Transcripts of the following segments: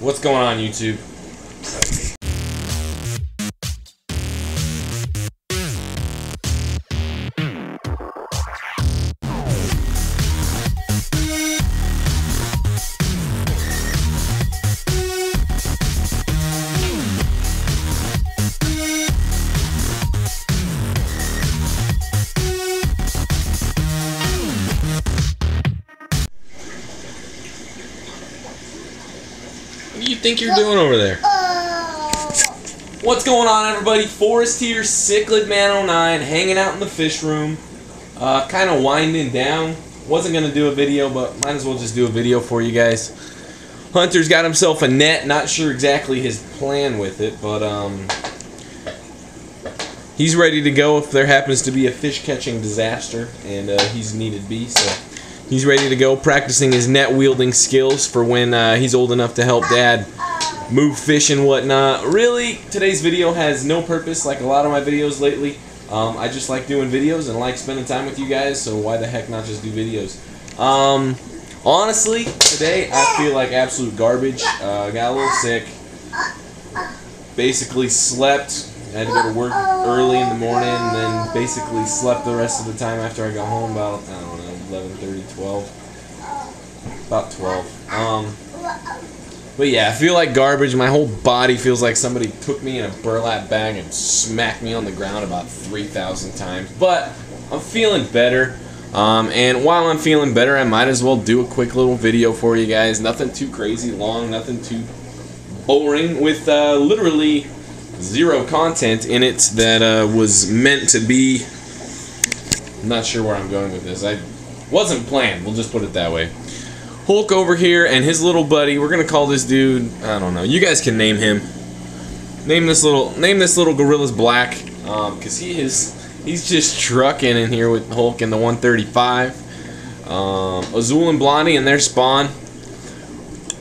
What's going on, YouTube? What do you think you're doing over there? What's going on, everybody? Forrest here, Cichlid Man 09, hanging out in the fish room. Kind of winding down. Wasn't going to do a video, but might as well just do a video for you guys. Hunter's got himself a net. Not sure exactly his plan with it, but he's ready to go if there happens to be a fish catching disaster, and he's needed be, so he's ready to go, practicing his net wielding skills for when he's old enough to help Dad move fish and whatnot. Really, today's video has no purpose like a lot of my videos lately. I just like doing videos and like spending time with you guys, so why the heck not just do videos? Honestly, today I feel like absolute garbage. Got a little sick. Basically slept. I had to go to work early in the morning, and then basically slept the rest of the time after I got home about, I don't know, 11:30, 12. About 12. But yeah, I feel like garbage. My whole body feels like somebody took me in a burlap bag and smacked me on the ground about 3,000 times. But I'm feeling better. And while I'm feeling better, I might as well do a quick little video for you guys. Nothing too crazy long, nothing too boring, with literally zero content in it that was meant to be. I'm not sure where I'm going with this. I wasn't planned, we'll just put it that way. Hulk over here and his little buddy, we're gonna call this dude, I don't know, you guys can name him. Name this little Gorilla's Black, cause he's just trucking in here with Hulk and the 135. Azul and Blondie and their spawn,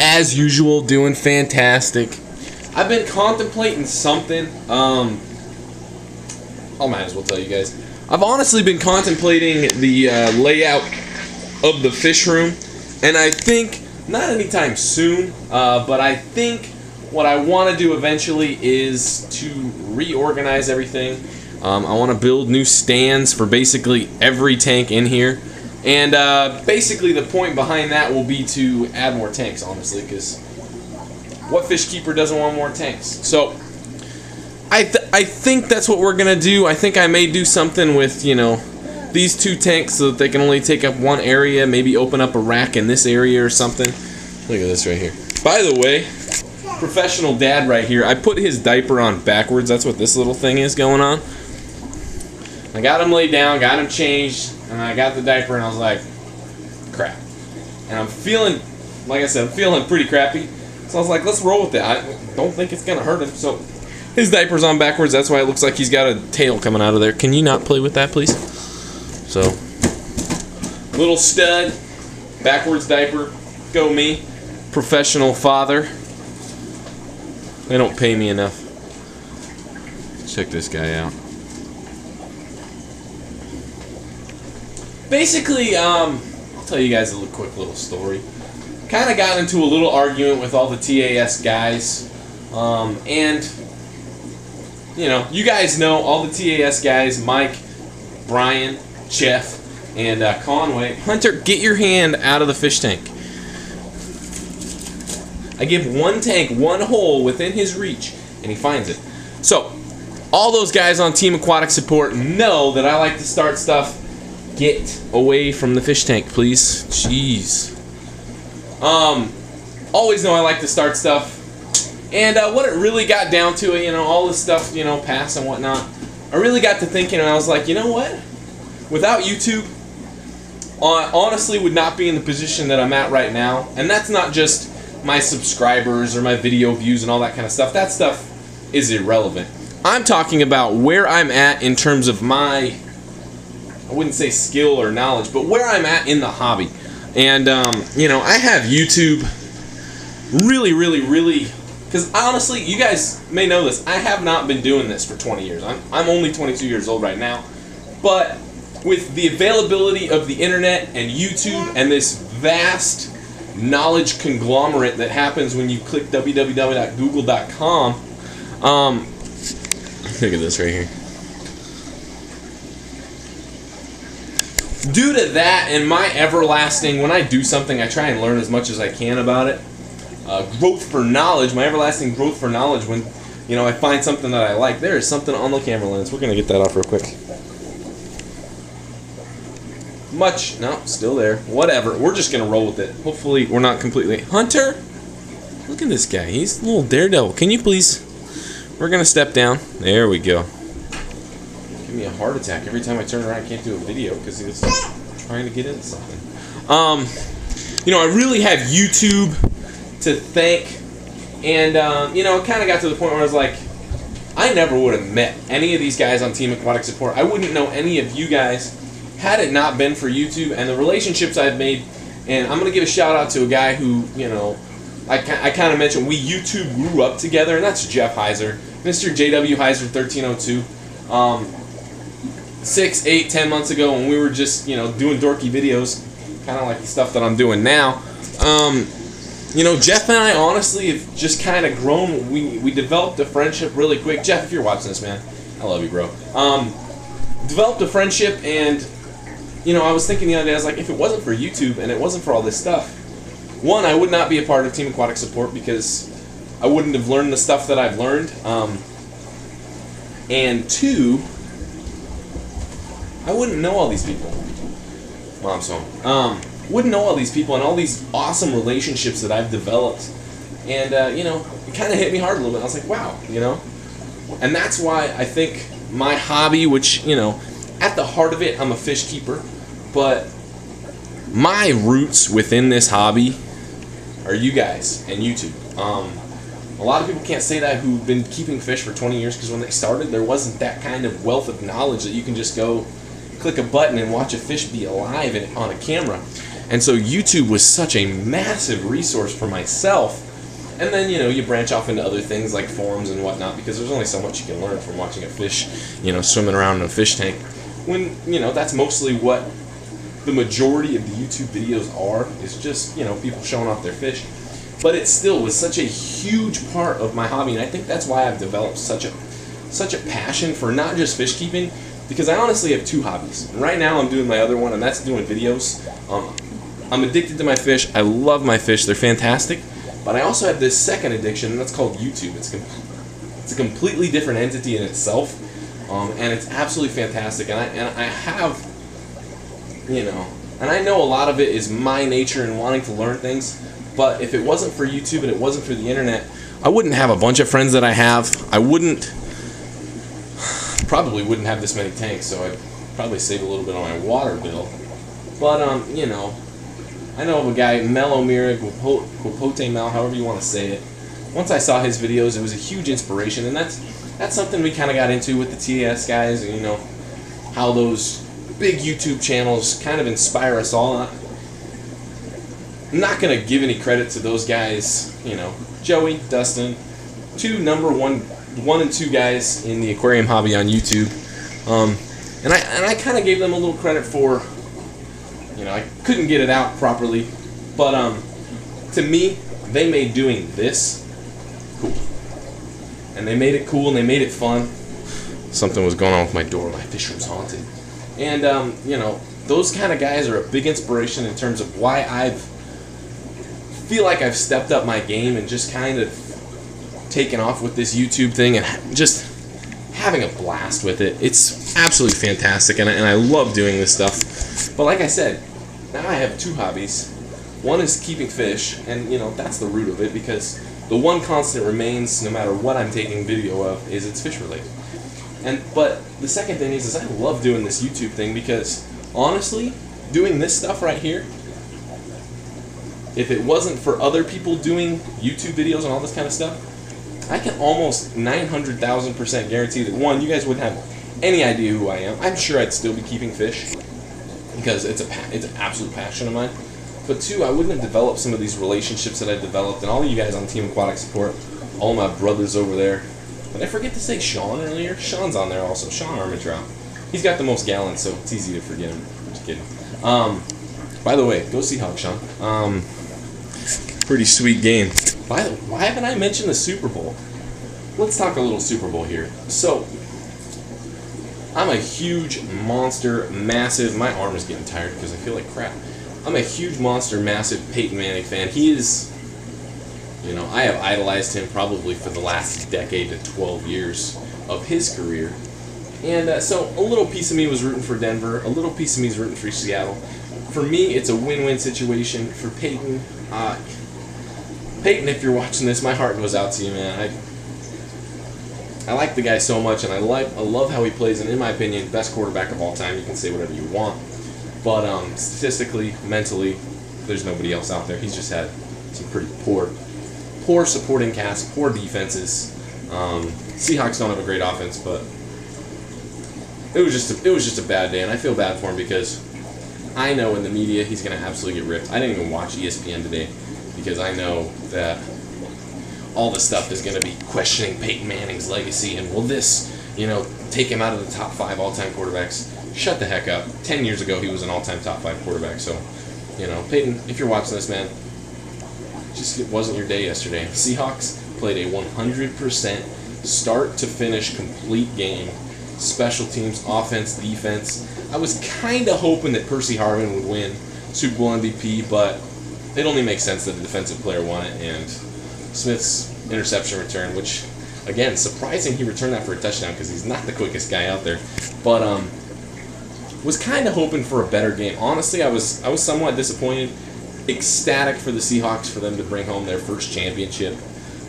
as usual, doing fantastic. I've been contemplating something. I might as well tell you guys. I've honestly been contemplating the layout of the fish room, and I think, not anytime soon, but I think what I want to do eventually is to reorganize everything. I want to build new stands for basically every tank in here, and basically the point behind that will be to add more tanks, honestly, because what fish keeper doesn't want more tanks? So I think that's what we're gonna do. I think I may do something with, you know, these two tanks so that they can only take up one area, maybe open up a rack in this area or something. Look at this right here. By the way, professional dad right here, I put his diaper on backwards. That's what this little thing is going on. I got him laid down, got him changed, and I got the diaper and I was like, crap. And I'm feeling, like I said, I'm feeling pretty crappy. So I was like, let's roll with it. I don't think it's gonna hurt him. So his diaper's on backwards. That's why it looks like he's got a tail coming out of there. Can you not play with that, please? So, little stud, backwards diaper. Go me, professional father. They don't pay me enough. Check this guy out. Basically, I'll tell you guys a quick little story. Kind of got into a little argument with all the TAS guys, and you know, you guys know all the TAS guys, Mike, Brian, Jeff, and Conway. Hunter, get your hand out of the fish tank. I give one tank one hole within his reach, and he finds it. So, all those guys on Team Aquatic Support know that I like to start stuff. Get away from the fish tank, please. Jeez. Always know I like to start stuff, and what it really got down to, you know, all this stuff, you know, pass and whatnot, I really got to thinking, and I was like, you know what, without YouTube, I honestly would not be in the position that I'm at right now. And that's not just my subscribers or my video views and all that kind of stuff. That stuff is irrelevant. I'm talking about where I'm at in terms of my, I wouldn't say skill or knowledge, but where I'm at in the hobby. And, you know, I have YouTube really, because honestly, you guys may know this, I have not been doing this for 20 years. I'm only 22 years old right now. But with the availability of the internet and YouTube and this vast knowledge conglomerate that happens when you click www.google.com. Look at this right here. Due to that and my everlasting, when I do something, I try and learn as much as I can about it. Growth for knowledge, my everlasting growth for knowledge. When I find something that I like, there is something on the camera lens. We're gonna get that off real quick. No, still there. Whatever. We're just gonna roll with it. Hopefully, we're not completely. Hunter, look at this guy. He's a little daredevil. Can you please? We're gonna step down. There we go. Give me a heart attack every time I turn around. I can't do a video because he was trying to get into something. I really have YouTube to thank, and it kind of got to the point where I was like, I never would have met any of these guys on Team Aquatic Support. I wouldn't know any of you guys had it not been for YouTube and the relationships I've made. And I'm gonna give a shout out to a guy who I kind of mentioned we YouTube grew up together, and that's Jeff Heiser, Mr. JW Heiser 1302. 6, 8, 10 months ago when we were just, doing dorky videos, kind of like the stuff that I'm doing now. Jeff and I honestly have just kind of grown. We developed a friendship really quick. Jeff, if you're watching this, man, I love you, bro. Developed a friendship, and, I was thinking the other day, I was like, if it wasn't for YouTube and it wasn't for all this stuff, one, I would not be a part of Team Aquatic Support because I wouldn't have learned the stuff that I've learned. And two, I wouldn't know all these people. Mom's home. Wouldn't know all these people and all these awesome relationships that I've developed. And, it kind of hit me hard a little bit. I was like, wow, And that's why I think my hobby, which, at the heart of it, I'm a fish keeper. But my roots within this hobby are you guys and YouTube. A lot of people can't say that who've been keeping fish for 20 years because when they started, there wasn't that kind of wealth of knowledge that you can just go click a button and watch a fish be alive on a camera. And so YouTube was such a massive resource for myself. And then, you branch off into other things like forums and whatnot because there's only so much you can learn from watching a fish, swimming around in a fish tank. When, that's mostly what the majority of the YouTube videos are, is just, people showing off their fish. But it still was such a huge part of my hobby, and I think that's why I've developed such a passion for not just fish keeping, because I honestly have two hobbies. And right now I'm doing my other one, and that's doing videos. I'm addicted to my fish. I love my fish. They're fantastic. But I also have this second addiction, and that's called YouTube. It's a completely different entity in itself, and it's absolutely fantastic. And I have, and I know a lot of it is my nature and wanting to learn things. But if it wasn't for YouTube and it wasn't for the internet, I wouldn't have a bunch of friends that I have. I probably wouldn't have this many tanks, so I'd probably save a little bit on my water bill. But, I know of a guy, Melomir, Guapote Mel, however you want to say it. Once I saw his videos, it was a huge inspiration, and that's something we kind of got into with the TAS guys, and, how those big YouTube channels kind of inspire us all. I'm not going to give any credit to those guys, Joey, Dustin, number one and two guys in the aquarium hobby on YouTube. And I kind of gave them a little credit for, I couldn't get it out properly, but to me, they made doing this cool. And they made it cool and they made it fun. Something was going on with my door. My fish room's haunted. And, those kind of guys are a big inspiration in terms of why I feel like I've stepped up my game and just kind of taken off with this YouTube thing and just having a blast with it. It's absolutely fantastic, and I love doing this stuff. But like I said, now I have two hobbies. One is keeping fish, and that's the root of it, because the one constant remains no matter what I'm taking video of is it's fish related. But the second thing is I love doing this YouTube thing because honestly, doing this stuff right here, if it wasn't for other people doing YouTube videos and all this kind of stuff, I can almost 900,000% guarantee that one, you guys wouldn't have any idea who I am. I'm sure I'd still be keeping fish because it's an absolute passion of mine. But two, I wouldn't have developed some of these relationships that I developed, and all of you guys on Team Aquatic Support, all my brothers over there. Did I forget to say Sean earlier? Sean's on there also. Sean Armitrout. He's got the most gallons, so it's easy to forget him. Just kidding. By the way, go see Hog Sean. Pretty sweet game. By the way, why haven't I mentioned the Super Bowl? Let's talk a little Super Bowl here. So, I'm a huge monster, massive. My arm is getting tired because I feel like crap. I'm a huge monster, massive Peyton Manning fan. He is, you know, I have idolized him probably for the last decade to 12 years of his career. And so a little piece of me was rooting for Denver. A little piece of me is rooting for Seattle. For me, it's a win-win situation. For Peyton, Peyton, if you're watching this, my heart goes out to you, man. I like the guy so much, and I love how he plays, and in my opinion, best quarterback of all time. You can say whatever you want, but statistically, mentally, there's nobody else out there. He's just had some pretty poor supporting cast, poor defenses. Seahawks don't have a great offense, but it was just a bad day, and I feel bad for him because I know in the media he's going to absolutely get ripped. I didn't even watch ESPN today because I know that all the stuff is going to be questioning Peyton Manning's legacy and will this, you know, take him out of the top 5 all-time quarterbacks. Shut the heck up. 10 years ago, he was an all-time top 5 quarterback. So, you know, Peyton, if you're watching this, man, it wasn't your day yesterday. Seahawks played a 100% start-to-finish complete game. Special teams, offense, defense. I was kind of hoping that Percy Harvin would win Super Bowl MVP, but it only makes sense that the defensive player won it, and Smith's interception return, which, again, surprising he returned that for a touchdown because he's not the quickest guy out there. But was kind of hoping for a better game. Honestly, I was somewhat disappointed. Ecstatic for the Seahawks for them to bring home their first championship.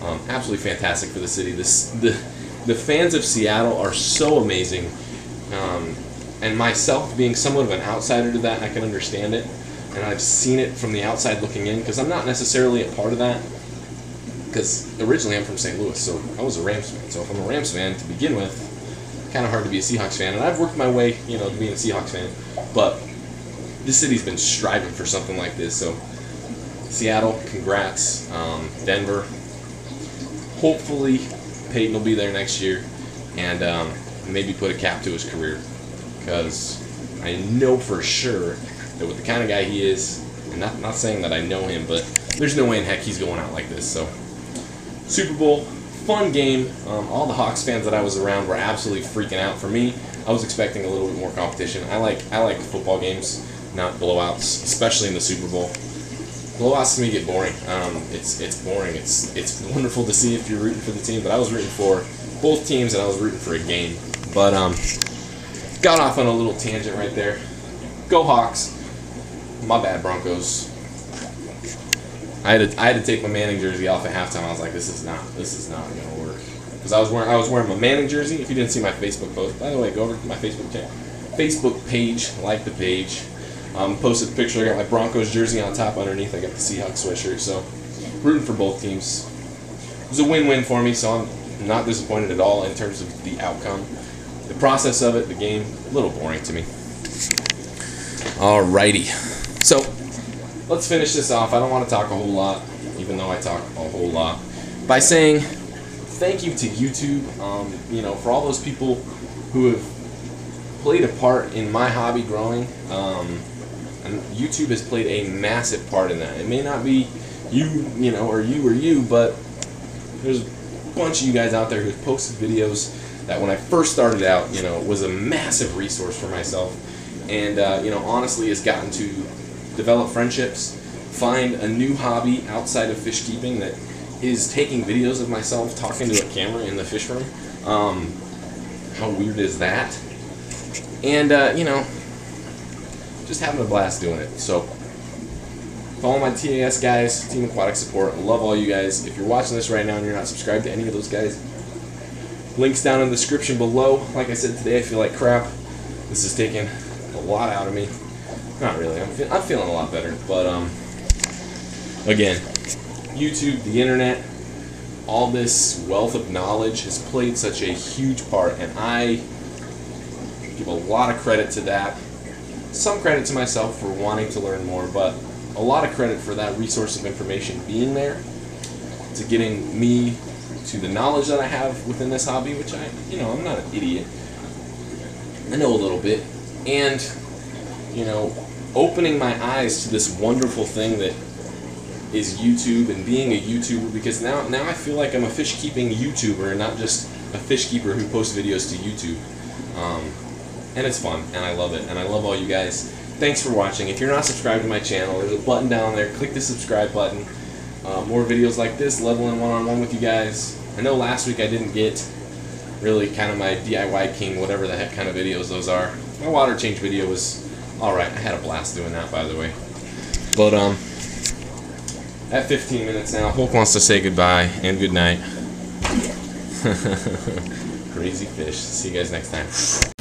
Absolutely fantastic for the city. The fans of Seattle are so amazing. And myself being somewhat of an outsider to that, I can understand it. And I've seen it from the outside looking in because I'm not necessarily a part of that. Because originally I'm from St. Louis, so I was a Rams fan. So if I'm a Rams fan to begin with, kind of hard to be a Seahawks fan. And I've worked my way, you know, to being a Seahawks fan. But this city's been striving for something like this. So Seattle, congrats. Denver, hopefully Peyton will be there next year and maybe put a cap to his career. Because I know for sure that with the kind of guy he is, and not saying that I know him, but there's no way in heck he's going out like this. So Super Bowl, fun game. All the Hawks fans that I was around were absolutely freaking out. For me, I was expecting a little bit more competition. I like football games, not blowouts, especially in the Super Bowl. Blowouts to me get boring. It's boring. It's wonderful to see if you're rooting for the team, but I was rooting for both teams and I was rooting for a game. But got off on a little tangent right there. Go Hawks. My bad, Broncos. I had to take my Manning jersey off at halftime. I was like, this is not gonna work. Because I was wearing my Manning jersey. If you didn't see my Facebook post, by the way, go over to my Facebook page, like the page. Posted a picture. I got my Broncos jersey on top. Underneath, I got the Seahawks sweatshirt. So, rooting for both teams. It was a win-win for me. So I'm not disappointed at all in terms of the outcome. The process of it, the game, a little boring to me. Alrighty. So, let's finish this off. I don't want to talk a whole lot, even though I talk a whole lot, by saying thank you to YouTube, you know, for all those people who have played a part in my hobby growing. And YouTube has played a massive part in that. It may not be you know, or you, but there's a bunch of you guys out there who have posted videos that when I first started out, you know, was a massive resource for myself. And, you know, honestly has gotten to develop friendships, find a new hobby outside of fish keeping that is taking videos of myself talking to a camera in the fish room. How weird is that? And, you know, just having a blast doing it. So, follow my TAS guys, Team Aquatic Support. I love all you guys. If you're watching this right now and you're not subscribed to any of those guys, links down in the description below. Like I said, today I feel like crap. This is taking a lot out of me. Not really. I'm feeling a lot better. But, again, YouTube, the internet, all this wealth of knowledge has played such a huge part, and I give a lot of credit to that. Some credit to myself for wanting to learn more, but a lot of credit for that resource of information being there, to getting me to the knowledge that I have within this hobby, which I'm not an idiot. I know a little bit, and, you know, opening my eyes to this wonderful thing that is YouTube and being a YouTuber, because now I feel like I'm a fish keeping YouTuber and not just a fish keeper who posts videos to YouTube. And it's fun, and I love it, and I love all you guys. Thanks for watching. If you're not subscribed to my channel, there's a button down there. Click the subscribe button. More videos like this, leveling one-on-one with you guys. I know last week I didn't get really kind of my DIY King, whatever the heck kind of videos those are. My water change video was alright. I had a blast doing that, by the way. But, at 15 minutes now, Hulk wants to say goodbye and good night. Crazy fish. See you guys next time.